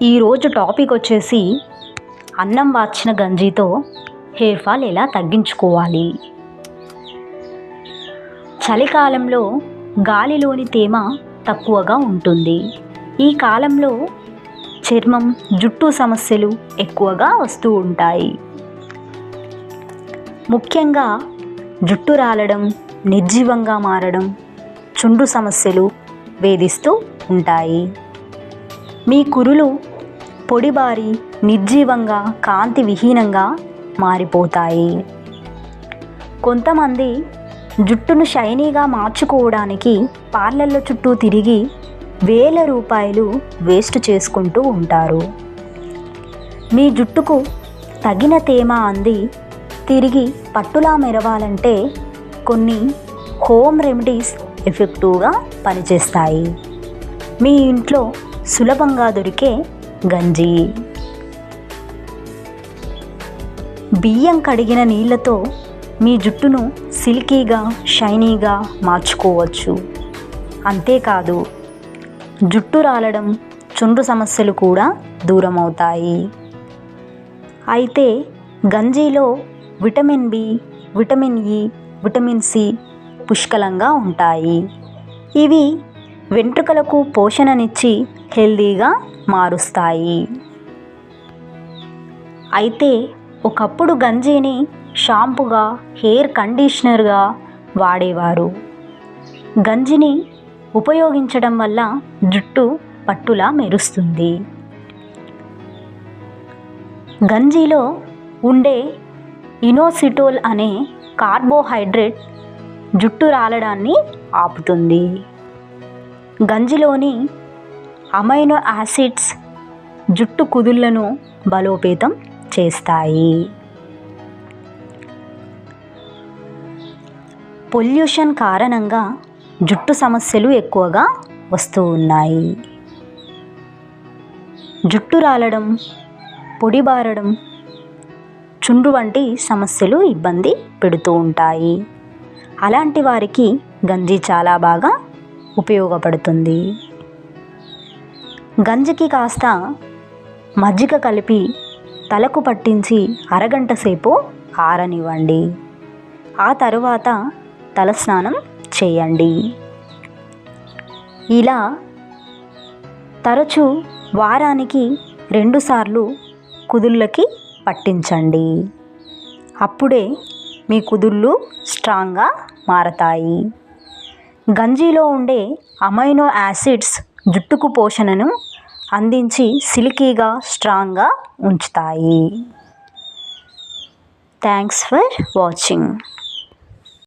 ఈరోజు టాపిక్ వచ్చేసి అన్నం వార్చిన గంజితో హెయిర్ ఫాల్ ఎలా తగ్గించుకోవాలి. చలికాలంలో గాలిలోని తేమ తక్కువగా ఉంటుంది. ఈ కాలంలో చర్మం, జుట్టు సమస్యలు ఎక్కువగా వస్తూ ఉంటాయి. ముఖ్యంగా జుట్టు రాలడం, నిర్జీవంగా మారడం, చుండ్రు సమస్యలు వేధిస్తూ ఉంటాయి. మీ కురులు పొడిబారి నిర్జీవంగా, కాంతి విహీనంగా మారిపోతాయి. కొంతమంది జుట్టును షైనీగా మార్చుకోవడానికి పార్లర్ల చుట్టూ తిరిగి వేల రూపాయలు వేస్ట్ చేసుకుంటూ ఉంటారు. మీ జుట్టుకు తగిన తేమ అంది తిరిగి పట్టులా మెరవాలంటే కొన్ని హోమ్ రెమెడీస్ ఎఫెక్టివ్గా పనిచేస్తాయి. మీ ఇంట్లో సులభంగా దొరికే గంజి. బియ్యం కడిగిన నీళ్ళతో మీ జుట్టును సిల్కీగా, షైనీగా మార్చుకోవచ్చు. అంతేకాదు, జుట్టు రాలడం, చుండ్రు సమస్యలు కూడా దూరం అవుతాయి. అయితే గంజిలో vitamin B, vitamin E, vitamin C పుష్కలంగా ఉంటాయి. ఇవి వెంట్రుకలకు పోషణనిచ్చి హెల్దీగా మారుస్తాయి. అయితే ఒకప్పుడు గంజిని షాంపుగా, హెయిర్ కండిషనర్గా వాడేవారు. గంజిని ఉపయోగించడం వల్ల జుట్టు పట్టులా మెరుస్తుంది. గంజిలో ఉండే ఇనోసిటోల్ అనే కార్బోహైడ్రేట్ జుట్టు రాలడాన్ని ఆపుతుంది. గంజిలోని అమైనో యాసిడ్స్ జుట్టు కుదుళ్లను బలోపేతం చేస్తాయి. పొల్యూషన్ కారణంగా జుట్టు సమస్యలు ఎక్కువగా వస్తూ ఉన్నాయి. జుట్టు రాలడం, పొడిబారడం, చుండ్రు వంటి సమస్యలు ఇబ్బంది పెడుతూ ఉంటాయి. అలాంటి వారికి గంజి చాలా బాగా ఉపయోగపడుతుంది. గంజికి కాస్త మజ్జిగ కలిపి తలకు పట్టించి అరగంట సేపు ఆరనివ్వండి. ఆ తరువాత తలస్నానం చేయండి. ఇలా తరచూ వారానికి 2 సార్లు కుదుళ్ళకి పట్టించండి. అప్పుడే మీ కుదుళ్ళు స్ట్రాంగ్గా మారతాయి. గంజిలో ఉండే అమైనో యాసిడ్స్ జుట్టుకు పోషణను అందించి సిల్కీగా, స్ట్రాంగ్గా ఉంచుతాయి. Thanks for watching.